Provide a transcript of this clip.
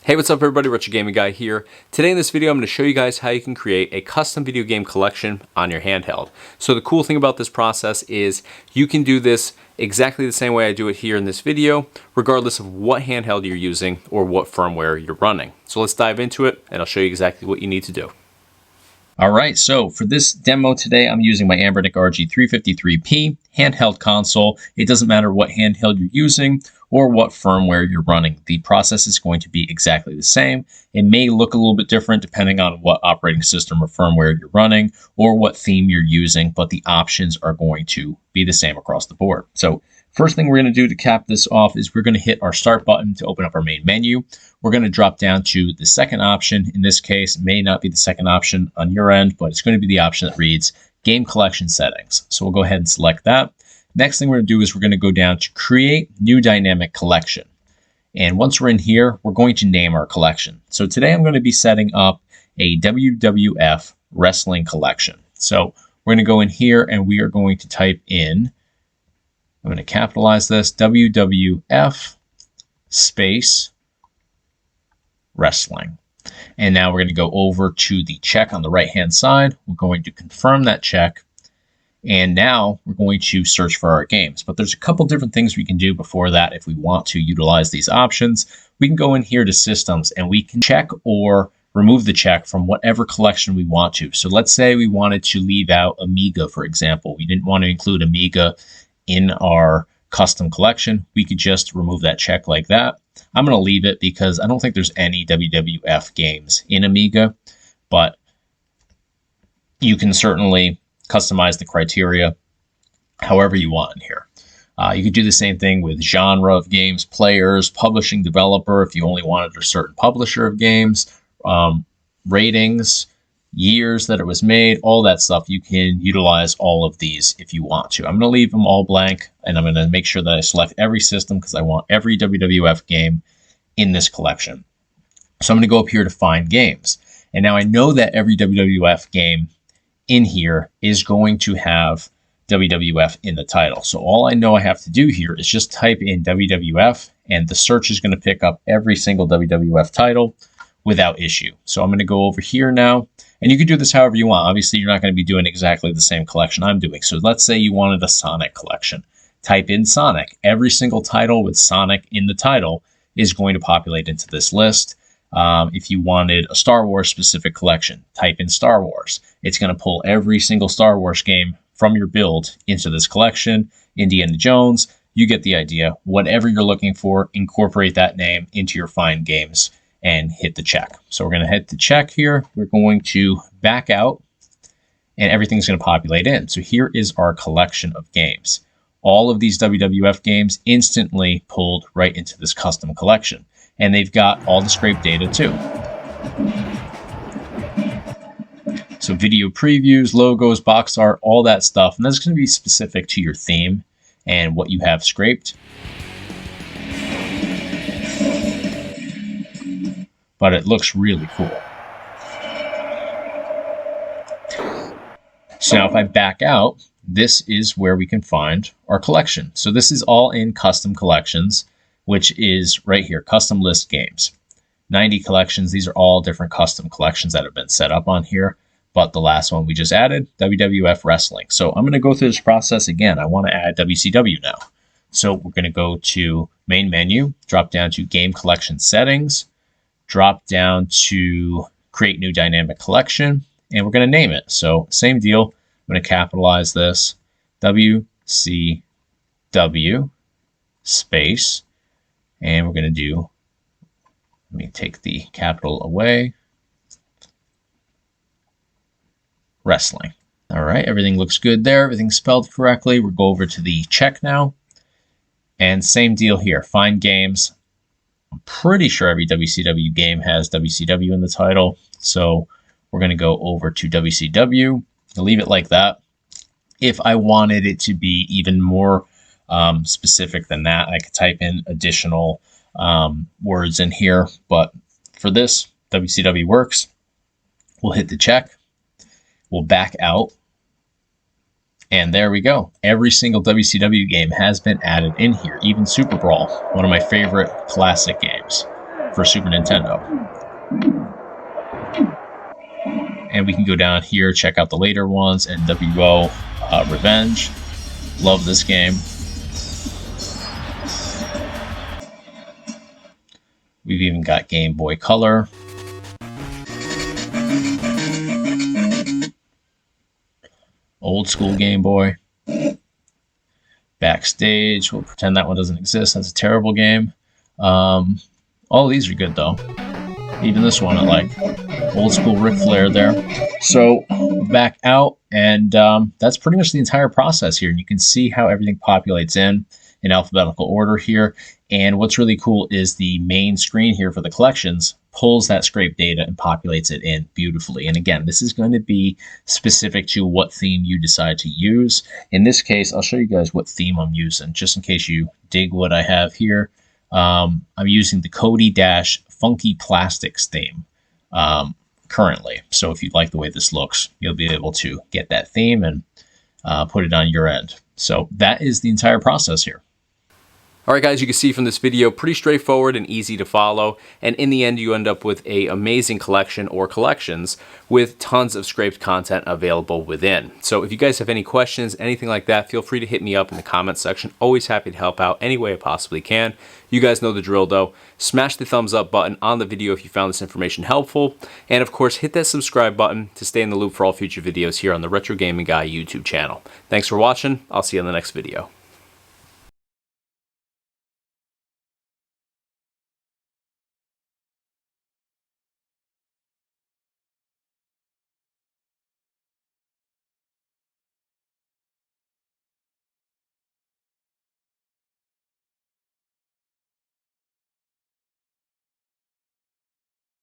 Hey, what's up everybody, Retro Gaming Guy here. Today in this video I'm going to show you guys how you can create a custom video game collection on your handheld. So the cool thing about this process is you can do this exactly the same way I do it here in this video, regardless of what handheld you're using or what firmware you're running. So let's dive into it and I'll show you exactly what you need to do. Alright, so for this demo today, I'm using my Anbernic RG353P handheld console. It doesn't matter what handheld you're using or what firmware you're running. The process is going to be exactly the same. It may look a little bit different depending on what operating system or firmware you're running or what theme you're using, but the options are going to be the same across the board. So first thing we're going to do to cap this off is we're going to hit our start button to open up our main menu. We're going to drop down to the second option. In this case, may not be the second option on your end, but it's going to be the option that reads Game Collection Settings. So we'll go ahead and select that. Next thing we're going to do is we're going to go down to Create New Dynamic Collection. And once we're in here, we're going to name our collection. So today I'm going to be setting up a WWF Wrestling Collection. So we're going to go in here and we are going to type in, I'm going to capitalize this, WWF space wrestling. And now we're going to go over to the check on the right hand side. We're going to confirm that check. And now we're going to search for our games. But there's a couple different things we can do before that if we want to utilize these options. We can go in here to systems and we can check or remove the check from whatever collection we want to. So let's say we wanted to leave out Amiga, for example. We didn't want to include Amiga in our custom collection. We could just remove that check like that. I'm going to leave it because I don't think there's any WWF games in Amiga, but you can certainly customize the criteria however you want in here. You could do the same thing with genre of games, players, publishing developer, if you only wanted a certain publisher of games, ratings, years that it was made, all that stuff. You can utilize all of these if you want to. I'm going to leave them all blank, and I'm going to make sure that I select every system because I want every WWF game in this collection. So I'm going to go up here to Find Games. And now I know that every WWF game in here is going to have WWF in the title. So all I know I have to do here is just type in WWF, and the search is going to pick up every single WWF title without issue. So I'm going to go over here now, and you can do this however you want. Obviously, you're not going to be doing exactly the same collection I'm doing. So let's say you wanted a Sonic collection. Type in Sonic. Every single title with Sonic in the title is going to populate into this list. If you wanted a Star Wars specific collection, type in Star Wars. It's going to pull every single Star Wars game from your build into this collection. Indiana Jones, you get the idea. Whatever you're looking for, incorporate that name into your Find Games and hit the check. So we're going to hit the check here. We're going to back out and everything's going to populate in. So here is our collection of games. All of these WWF games instantly pulled right into this custom collection. And they've got all the scrape data too. So video previews, logos, box art, all that stuff. And that's going to be specific to your theme and what you have scraped. But it looks really cool. So now if I back out, this is where we can find our collection. So this is all in custom collections, which is right here, custom list games. 90 collections. These are all different custom collections that have been set up on here. But the last one we just added, WWF Wrestling. So I'm going to go through this process again. I want to add WCW now. So we're going to go to main menu, drop down to Game Collection Settings, drop down to Create New Dynamic Collection, and we're going to name it. So same deal. I'm going to capitalize this, WCW space. And we're going to do, let me take the capital away, wrestling. All right, everything looks good there. Everything's spelled correctly. We'll go over to the check now. And same deal here, find games. I'm pretty sure every WCW game has WCW in the title. So we're going to go over to WCW. I'll leave it like that. If I wanted it to be even more specific than that, I could type in additional words in here, but for this, WCW works. We'll hit the check, we'll back out, and there we go. Every single WCW game has been added in here, even Super Brawl, one of my favorite classic games. for Super Nintendo. And we can go down here, check out the later ones, NWO Revenge. Love this game. We've even got Game Boy Color. Old school Game Boy. Backstage. We'll pretend that one doesn't exist. That's a terrible game. All of these are good though. Even this one I like. Old school Ric Flair there. So back out, and that's pretty much the entire process here. And you can see how everything populates in alphabetical order here. And what's really cool is the main screen here for the collections pulls that scraped data and populates it in beautifully. And again, this is going to be specific to what theme you decide to use. In this case, I'll show you guys what theme I'm using, just in case you dig what I have here. I'm using the Cody-Funky Plastics theme currently. So if you like the way this looks, you'll be able to get that theme and put it on your end. So that is the entire process here. All right, guys, you can see from this video, pretty straightforward and easy to follow. And in the end, you end up with an amazing collection or collections with tons of scraped content available within. So if you guys have any questions, anything like that, feel free to hit me up in the comments section. Always happy to help out any way I possibly can. You guys know the drill though. Smash the thumbs up button on the video if you found this information helpful. And of course, hit that subscribe button to stay in the loop for all future videos here on the Retro Gaming Guy YouTube channel. Thanks for watching. I'll see you in the next video.